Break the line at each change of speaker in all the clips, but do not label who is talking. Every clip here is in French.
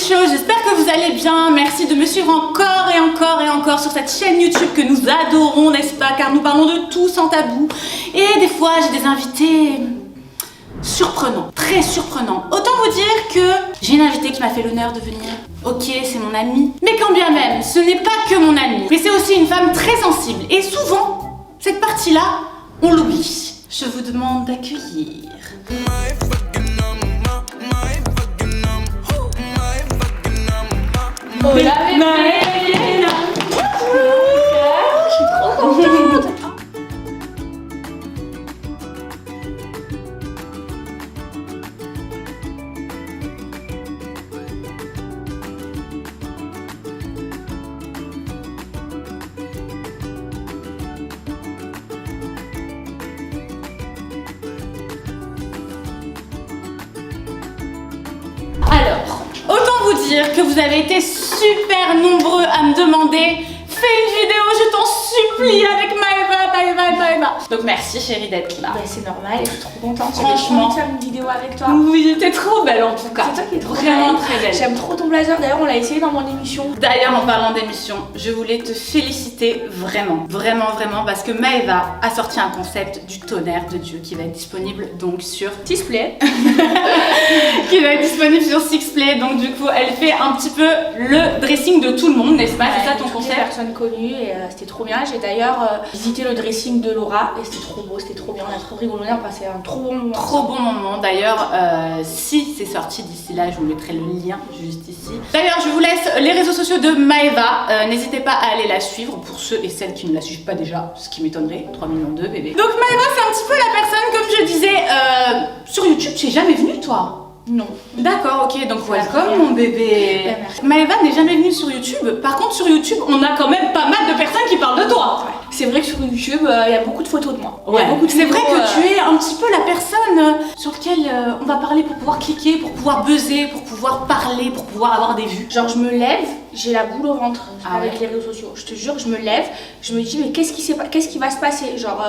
chauds, j'espère que vous allez bien. Merci de me suivre encore et encore et encore sur cette chaîne YouTube que nous adorons, n'est-ce pas? Car nous parlons de tout sans tabou. Et des fois, j'ai des invités surprenants, très surprenants. Autant vous dire que j'ai une invitée qui m'a fait l'honneur de venir. Ok, c'est mon amie. Mais quand bien même, ce n'est pas que mon amie. Mais c'est aussi une femme très sensible. Et souvent, cette partie-là, on l'oublie. Je vous demande d'accueillir...
Oh la bébé! Je suis trop contente!
Alors, autant vous dire que vous avez été super nombreux à me demander fais une vidéo, je t'en supplie, avec Maëva. Donc merci chérie d'être là.
Bah, c'est normal, je suis trop contente.
Franchement,
de faire une vidéo avec toi.
Oui, t'es trop belle en tout cas.
C'est toi qui es trop
vraiment
belle.
très belle.
J'aime trop ton blazer, d'ailleurs on l'a essayé dans mon émission.
D'ailleurs, en parlant d'émission, je voulais te féliciter vraiment, parce que Maëva a sorti un concept du tonnerre de Dieu qui va être disponible donc sur
Sixplay.
qui va être disponible sur Sixplay. Donc du coup, elle fait un petit peu le dressing de tout le monde, n'est-ce pas? C'est ça ton concept?
Personnes connues et c'était trop bien. J'ai d'ailleurs visité le dressing de Laura et c'était trop beau, c'était trop bien. On a trop rigolé, on a passé un trop bon moment.
Trop bon moment. D'ailleurs, si c'est sorti d'ici là, je vous mettrai le lien juste ici. D'ailleurs, je vous laisse les réseaux sociaux de Maëva. N'hésitez pas à aller la suivre pour ceux et celles qui ne la suivent pas déjà, ce qui m'étonnerait. 3 millions de bébés. Donc Maëva, c'est un petit peu la personne, comme je disais, sur YouTube, tu es jamais venue toi?
Non.
D'accord, ok, donc welcome mon bébé. Maëva n'est jamais venue sur YouTube. Par contre, sur YouTube, on a quand même pas mal de personnes qui parlent de toi.
Ouais. C'est vrai que sur YouTube, il y a beaucoup de photos de moi.
Ouais. C'est vrai que tu es un petit peu la personne sur laquelle on va parler pour pouvoir cliquer, pour pouvoir buzzer, pour pouvoir parler, pour pouvoir avoir des vues.
Genre je me lève, j'ai la boule au ventre avec
ouais.
les réseaux sociaux. Je te jure, je me lève, je me dis mais qu'est-ce qui va se passer? Genre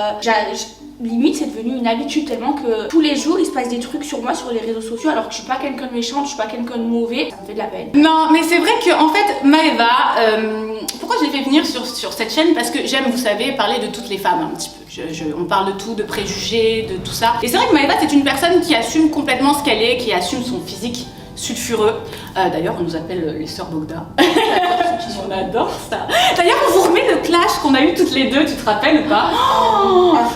limite c'est devenu une habitude tellement que tous les jours il se passe des trucs sur moi sur les réseaux sociaux alors que je suis pas quelqu'un de méchante, je suis pas quelqu'un de mauvais, ça me fait de la peine.
Non mais c'est vrai que en fait Maëva, pourquoi je l'ai fait venir sur cette chaîne? Parce que j'aime, vous savez, parler de toutes les femmes un petit peu. On parle de tout, de préjugés, de tout ça. Et c'est vrai que Maëva c'est une personne qui assume complètement ce qu'elle est, qui assume son physique sulfureux. D'ailleurs on nous appelle les sœurs Bogda. On adore ça. D'ailleurs on vous remet le clash qu'on a eu toutes les deux, tu te rappelles ou pas?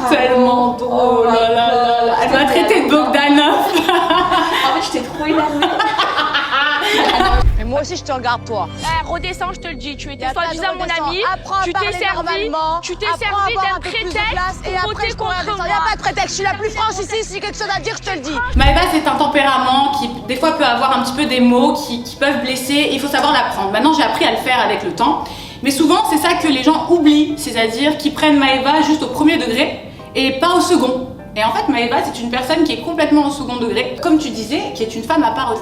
Tellement drôle. Oh là là là. Elle m'a traité de Bogdanov.
En fait j'étais trop énervée.
Mais moi aussi je te regarde toi.
Redescends, je te le dis, tu étais
Attends,
soi-disant mon
redescends.
ami,
Apprends
tu
à
t'es
parler
servi
normalement.
d'un prétexte
et
pour
après
voter
je pourrais
contre
redescendre.
moi.
Y a pas de prétexte, je suis la plus franche ici, si j'ai quelque chose à dire, je te le dis.
Maëva c'est un tempérament qui des fois peut avoir un petit peu des mots qui peuvent blesser et il faut savoir l'apprendre. Maintenant j'ai appris à le faire avec le temps. Mais souvent c'est ça que les gens oublient, c'est-à-dire qu'ils prennent Maëva juste au premier degré et pas au second. Et en fait Maëva c'est une personne qui est complètement au second degré, comme tu disais, qui est une femme à part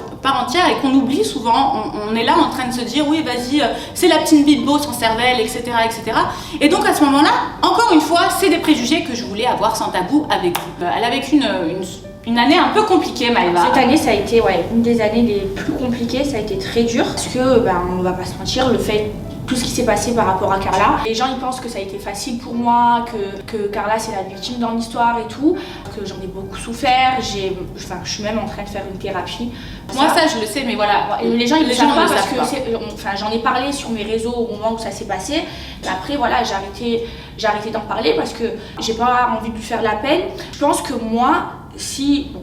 entière et qu'on oublie souvent. On est là en train de se dire oui vas-y c'est la petite bite-beau sans cervelle, etc., etc. Et donc à ce moment-là, encore une fois, c'est des préjugés que je voulais avoir sans tabou avec vous. Elle a vécu une année un peu compliquée Maëva.
Cette année ça a été une des années les plus compliquées, ça a été très dur parce que on va pas se mentir, le fait tout ce qui s'est passé par rapport à Carla. Les gens ils pensent que ça a été facile pour moi, que Carla c'est la victime dans l'histoire et tout, que j'en ai beaucoup souffert, je suis même en train de faire une thérapie.
Moi ça je le sais mais voilà,
et les gens ils ne savent pas parce
savent
que j'en ai parlé sur mes réseaux au moment où ça s'est passé. Mais après voilà, j'ai arrêté d'en parler parce que j'ai pas envie de lui faire la peine. Je pense que moi,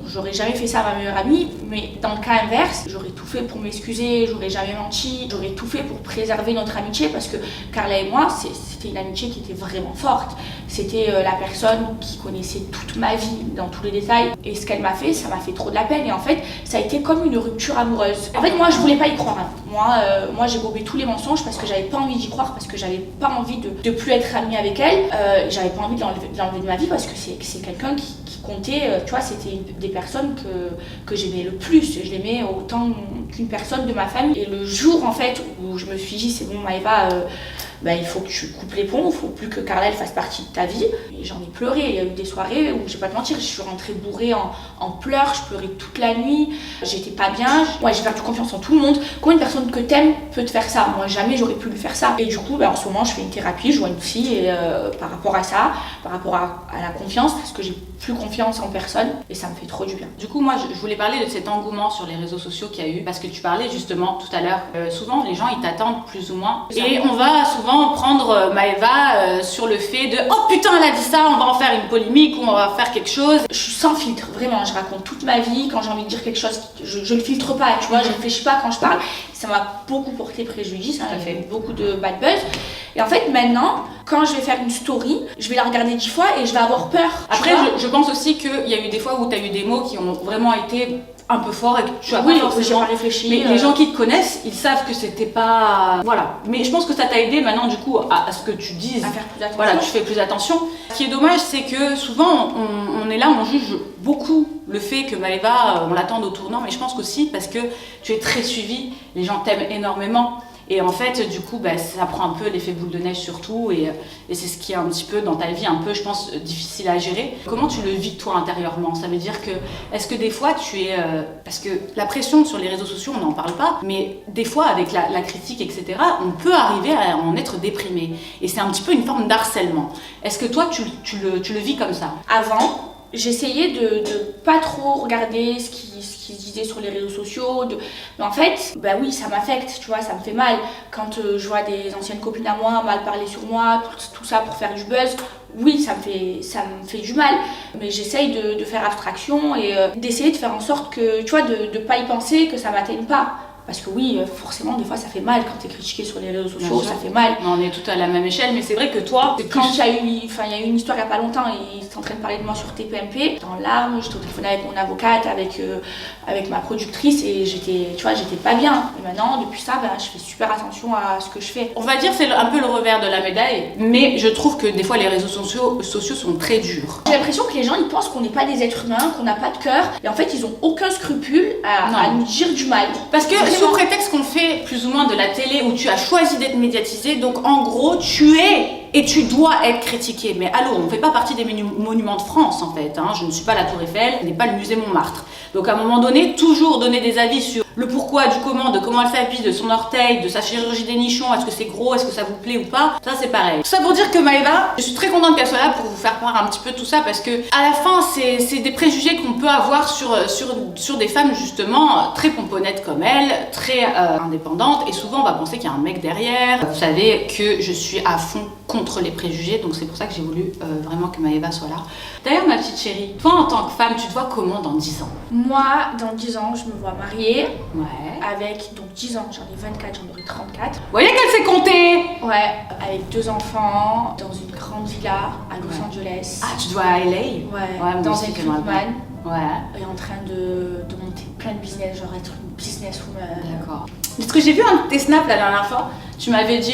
j'aurais jamais fait ça à ma meilleure amie, mais dans le cas inverse, j'aurais tout fait pour m'excuser, j'aurais jamais menti, j'aurais tout fait pour préserver notre amitié parce que Carla et moi, c'était une amitié qui était vraiment forte. C'était la personne qui connaissait toute ma vie dans tous les détails et ce qu'elle m'a fait, ça m'a fait trop de la peine et en fait, ça a été comme une rupture amoureuse. En fait, moi, je voulais pas y croire. Moi, j'ai gobé tous les mensonges parce que j'avais pas envie d'y croire, parce que j'avais pas envie de plus être amie avec elle. J'avais pas envie de l'enlever de ma vie parce que c'est quelqu'un qui comptait, tu vois, c'était des personnes que j'aimais le plus. Je l'aimais autant qu'une personne de ma famille. Et le jour, en fait, où je me suis dit, c'est bon, Maëva, il faut que tu coupes les ponts, il faut plus que Carla elle fasse partie de ta vie. Et j'en ai pleuré, il y a eu des soirées où, je vais pas te mentir, je suis rentrée bourrée en pleurs, je pleurais toute la nuit, j'étais pas bien, j'ai perdu confiance en tout le monde. Combien de personnes que t'aimes peut te faire ça? Moi jamais j'aurais pu lui faire ça. Et du coup en ce moment je fais une thérapie, je vois une psy et par rapport à ça, par rapport à la confiance, parce que j'ai plus confiance en personne et ça me fait trop du bien.
Du coup, moi, je voulais parler de cet engouement sur les réseaux sociaux qu'il y a eu, parce que tu parlais justement tout à l'heure. Souvent, les gens, ils t'attendent plus ou moins. Et on va souvent prendre Maëva sur le fait de « Oh putain, elle a dit ça, on va en faire une polémique ou on va faire quelque chose. »
Je suis sans filtre, vraiment. Je raconte toute ma vie. Quand j'ai envie de dire quelque chose, je le filtre pas, tu vois. Je réfléchis pas quand je parle. Ça m'a beaucoup porté préjudice, ça m'a fait beaucoup de bad buzz. Et en fait, maintenant, quand je vais faire une story, je vais la regarder 10 fois et je vais avoir peur.
Après, je pense aussi qu'il y a eu des fois où tu as eu des mots qui ont vraiment été un peu forts et que tu as pas forcément
réfléchi.
Mais les gens qui te connaissent, ils savent que c'était pas... Voilà. Mais je pense que ça t'a aidé maintenant, du coup, à ce que tu dises.
À faire plus attention.
Voilà, tu fais plus attention. Ce qui est dommage, c'est que souvent, on est là, on juge beaucoup le fait que Maëva, on l'attende au tournant, mais je pense qu'aussi parce que tu es très suivie, les gens t'aiment énormément. Et en fait, du coup, ça prend un peu l'effet boule de neige surtout, et c'est ce qui est un petit peu dans ta vie, un peu, je pense, difficile à gérer. Comment tu le vis toi intérieurement? Ça veut dire que, est-ce que des fois tu es... parce que la pression sur les réseaux sociaux, on n'en parle pas, mais des fois, avec la critique, etc., on peut arriver à en être déprimé. Et c'est un petit peu une forme d'harcèlement. Est-ce que toi, tu le vis comme ça?
Avant, j'essayais de pas trop regarder ce qui se disait sur les réseaux sociaux, mais en fait, oui, ça m'affecte, tu vois, ça me fait mal. Quand je vois des anciennes copines à moi mal parler sur moi, tout ça pour faire du buzz, oui, ça me fait du mal. Mais j'essaye de faire abstraction et d'essayer de faire en sorte que, tu vois, de pas y penser, que ça m'atteigne pas. Parce que oui, forcément, des fois ça fait mal quand t'es critiqué sur les réseaux sociaux, ça fait mal.
On est tous à la même échelle, mais c'est vrai que toi,
quand il y a eu une histoire il y a pas longtemps, et ils étaient en train de parler de moi sur TPMP, j'étais en larmes, j'étais au téléphone avec mon avocate, avec ma productrice, et j'étais pas bien. Et maintenant, depuis ça, je fais super attention à ce que je fais.
On va dire c'est un peu le revers de la médaille, mais je trouve que des fois les réseaux sociaux sont très durs.
J'ai l'impression que les gens ils pensent qu'on n'est pas des êtres humains, qu'on n'a pas de cœur, et en fait ils ont aucun scrupule à nous dire du mal.
Parce que sous prétexte qu'on fait plus ou moins de la télé où tu as choisi d'être médiatisé, donc en gros tu es et tu dois être critiqué. Mais allô, on ne fait pas partie des monuments de France en fait. Je ne suis pas la Tour Eiffel, je n'ai pas le musée Montmartre. Donc à un moment donné, toujours donner des avis sur le pourquoi, du comment, de comment elle s'habille, de son orteil, de sa chirurgie des nichons, est-ce que c'est gros, est-ce que ça vous plaît ou pas, ça c'est pareil. Tout ça pour dire que Maëva, je suis très contente qu'elle soit là pour vous faire part un petit peu de tout ça, parce que à la fin c'est des préjugés qu'on peut avoir sur des femmes justement très pomponnettes comme elle, très indépendantes, et souvent on va penser qu'il y a un mec derrière. Vous savez que je suis à fond contre les préjugés, donc c'est pour ça que j'ai voulu vraiment que Maëva soit là. D'ailleurs ma petite chérie, toi en tant que femme, tu te vois comment dans 10 ans?
Moi, dans 10 ans, je me vois mariée.
Ouais.
Avec, donc 10 ans, j'en ai 24, j'en aurai 34.
Vous voyez qu'elle sait compter?
Ouais, avec 2 enfants, dans une grande villa à Los Angeles.
Ah, tu dois à LA?
Ouais, dans un Clubman.
Ouais.
Et en train de monter plein de business, genre être une businesswoman.
D'accord. Parce que j'ai vu un de tes snaps la dernière fois, tu m'avais dit,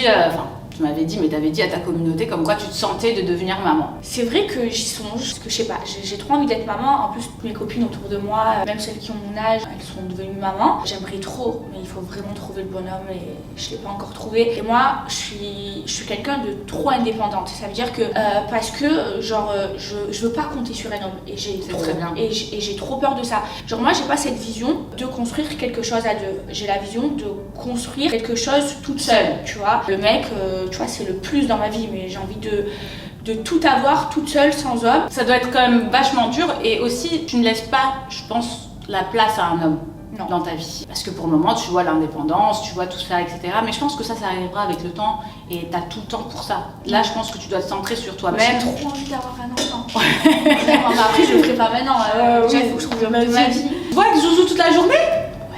mais t'avais dit à ta communauté comme quoi tu te sentais de devenir maman.
C'est vrai que j'y songe, parce que je sais pas, j'ai trop envie d'être maman. En plus, mes copines autour de moi, même celles qui ont mon âge, elles sont devenues maman. J'aimerais trop, mais il faut vraiment trouver le bonhomme et je l'ai pas encore trouvé. Et moi, je suis quelqu'un de trop indépendante. Ça veut dire que, parce que, je veux pas compter sur un homme. Et j'ai trop peur de ça. Genre, moi, j'ai pas cette vision de construire quelque chose à deux. J'ai la vision de construire quelque chose toute seule, tu vois. Le mec, tu vois, c'est le plus dans ma vie, mais j'ai envie de tout avoir toute seule, sans homme.
Ça doit être quand même vachement dur, et aussi tu ne laisses pas, je pense, la place à un homme dans ta vie. Parce que pour le moment, tu vois l'indépendance, tu vois tout ça, etc. Mais je pense que ça arrivera avec le temps, et t'as tout le temps pour ça. Là, je pense que tu dois te centrer sur toi-même.
J'ai trop envie d'avoir un enfant. Vraiment, mais après, je le ferai pas maintenant. Déjà, il faut que je trouve ma vie.
Tu vois avec Zouzou toute la journée? Ouais.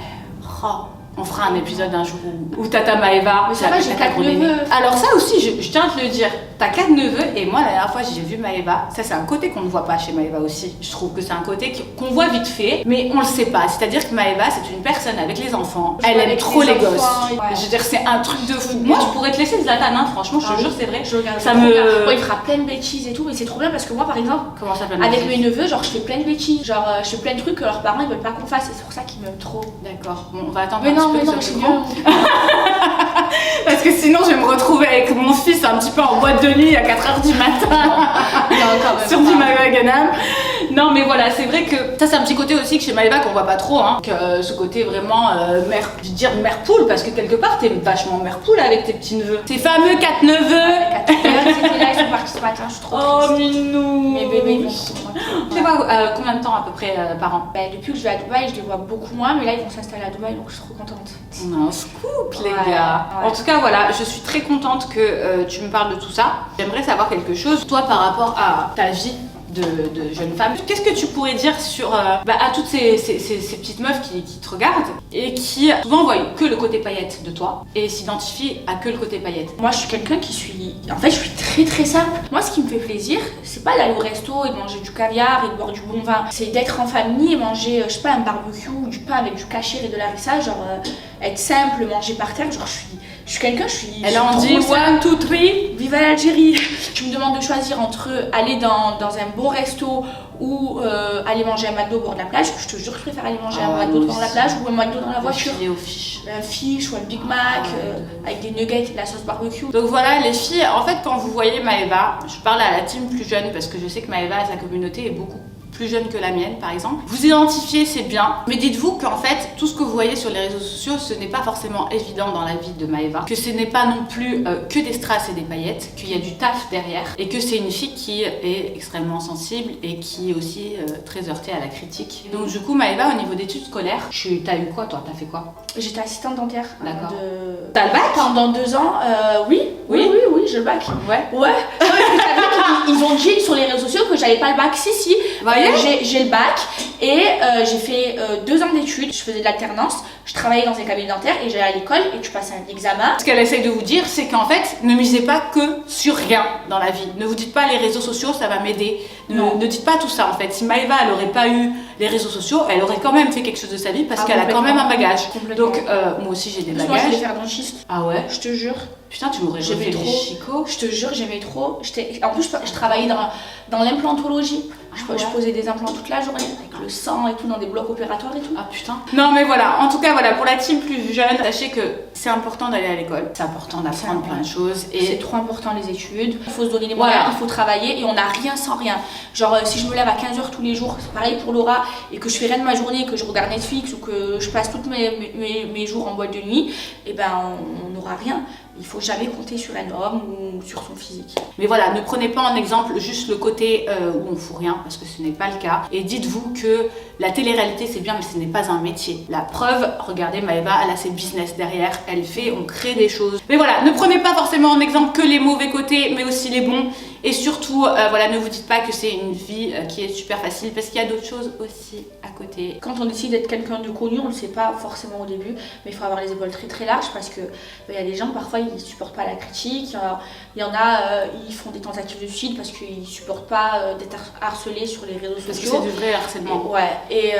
Oh. On fera un épisode un jour où Tata Maëva.
Mais ça va, j'ai 4 neveux.
Alors ça aussi, je tiens à te le dire. T'as 4 neveux, et moi la dernière fois j'ai vu Maëva. Ça c'est un côté qu'on ne voit pas chez Maëva aussi. Je trouve que c'est un côté qu'on voit vite fait, mais on le sait pas. C'est-à-dire que Maëva c'est une personne avec les enfants. Elle aime trop les gosses. Ouais. Je veux dire, c'est un truc de fou. Moi je pourrais te laisser Zlatan, hein, franchement, je te jure, c'est vrai.
Je regarde
ça
il fera plein de bêtises et tout, mais c'est trop bien parce que moi par exemple,
comment ça
avec mes neveux, genre je fais plein de bêtises. Genre je fais plein de trucs que leurs parents ils veulent pas qu'on fasse, et c'est pour ça qu'ils m'aiment trop.
D'accord. Bon, on va attendre
mais
un
non,
petit peu
mais
que
non,
ça
c'est
se grand. Parce que sinon je vais me retrouver avec mon fils un petit peu en boîte de nuit à 4h du matin sur du Maeva Ganam. Non mais voilà, c'est vrai que ça c'est un petit côté aussi que chez Maeva qu'on voit pas trop, hein. Que, ce côté vraiment mère, je veux dire mère poule, parce que quelque part t'es vachement mère poule avec tes petits neveux. Ces fameux 4 neveux.
4 neveux, c'était là, ils sont partis ce matin, je suis trop triste.
Oh minou.
Mes bébés ils vont pour moi.
Tu les vois combien de temps à peu près par an?
Depuis que je vais à Dubaï, je les vois beaucoup moins, mais là ils vont s'installer à Dubaï donc je suis trop contente.
On a un scoop les
Ouais,
gars.
ouais.
En tout cas voilà, je suis très contente que tu me parles de tout ça. J'aimerais savoir quelque chose, toi par rapport à ta vie de jeune femme. Qu'est-ce que tu pourrais dire sur à toutes ces petites meufs qui te regardent et qui souvent voient que le côté paillette de toi et s'identifient à que le côté paillette?
Moi je suis quelqu'un qui suis... En fait je suis très très simple. Moi ce qui me fait plaisir, c'est pas d'aller au resto et de manger du caviar et de boire du bon vin. C'est d'être en famille et manger, je sais pas, un barbecue ou du pain avec du cachir et de l'harissa, genre être simple, manger par terre, genre je suis quelqu'un, je suis...
Elle en dit 1, 2, 3.
Vive l'Algérie. Tu me demandes de choisir entre aller dans un bon resto ou aller manger un McDo au bord de la plage. Je te jure que je préfère aller manger un McDo devant la plage ou un McDo dans la voiture.
Aux fiches.
Un fish ou un Big Mac avec des nuggets et de la sauce barbecue.
Donc voilà les filles, en fait quand vous voyez Maeva, je parle à la team plus jeune parce que je sais que Maeva, sa communauté est beaucoup plus jeune que la mienne par exemple. Vous identifiez, c'est bien, mais dites-vous qu'en fait tout ce que vous voyez sur les réseaux sociaux, ce n'est pas forcément évident dans la vie de Maeva, que ce n'est pas non plus que des strass et des paillettes, qu'il y a du taf derrière et que c'est une fille qui est extrêmement sensible et qui est aussi très heurtée à la critique. Donc du coup Maeva, au niveau d'études scolaires, t'as eu quoi toi? T'as fait quoi?
J'étais assistante dentaire.
D'accord.
T'as le bac? Pendant 2 ans, oui, j'ai le bac.
Ouais.
Ouais. Ils ont dit sur les réseaux sociaux que j'avais pas le bac. Si. J'ai le bac et j'ai fait 2 ans d'études. Je faisais de l'alternance. Je travaillais dans un cabinet dentaire et j'allais à l'école et tu passais un examen.
Ce qu'elle essaye de vous dire, c'est qu'en fait, ne misez pas que sur rien dans la vie. Ne vous dites pas les réseaux sociaux, ça va m'aider. Ne dites pas tout ça en fait. Si Maeva, elle aurait pas eu les réseaux sociaux, elle aurait quand même fait quelque chose de sa vie parce qu'elle a quand même un bagage. Donc moi aussi j'ai des bagages.
Moi je voulais faire dentiste.
Ah ouais?
Je te jure.
Putain, tu m'aurais refait les chicots.
Je te jure, j'aimais trop. En plus, je travaillais dans l'implantologie. Je posais des implants toute la journée, avec le sang et tout, dans des blocs opératoires et tout.
Ah putain. Non mais voilà, en tout cas voilà, pour la team plus jeune, sachez que c'est important d'aller à l'école. C'est important d'apprendre plein de choses. Et
c'est trop important les études. Il faut se donner les moyens, il faut travailler et on n'a rien sans rien. Genre si je me lève à 15h tous les jours, c'est pareil pour Laura, et que je fais rien de ma journée, que je regarde Netflix ou que je passe tous mes jours en boîte de nuit, et ben on n'aura rien. Il faut jamais compter sur un homme ou sur son physique.
Mais voilà, ne prenez pas en exemple juste le côté où on fout rien, parce que ce n'est pas le cas. Et dites-vous que la télé-réalité c'est bien, mais ce n'est pas un métier. La preuve, regardez Maeva, elle a ses business derrière, on crée des choses. Mais voilà, ne prenez pas forcément en exemple que les mauvais côtés, mais aussi les bons. Et surtout, voilà, ne vous dites pas que c'est une vie qui est super facile, parce qu'il y a d'autres choses aussi à côté.
Quand on décide d'être quelqu'un de connu, on ne le sait pas forcément au début, mais il faut avoir les épaules très très larges parce que il y a des gens parfois ils supportent pas la critique, il y en a ils font des tentatives de suicide parce qu'ils supportent pas d'être harcelés sur les réseaux sociaux.
Parce que c'est du vrai harcèlement.
Et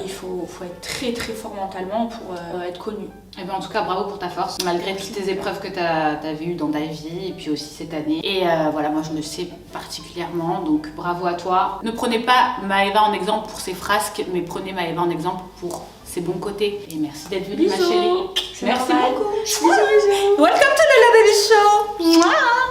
il faut être très très fort mentalement pour être connu.
Et bien en tout cas bravo pour ta force, malgré toutes tes épreuves que tu as eues dans ta vie et puis aussi cette année. Et voilà, moi je le sais particulièrement, donc bravo à toi. Ne prenez pas Maeva en exemple pour ses frasques, mais prenez Maeva en exemple pour ses bons côtés. Et merci d'être venue ma chérie.
Merci beaucoup.
Bisous. Welcome to the Love Baby Show. Mouah.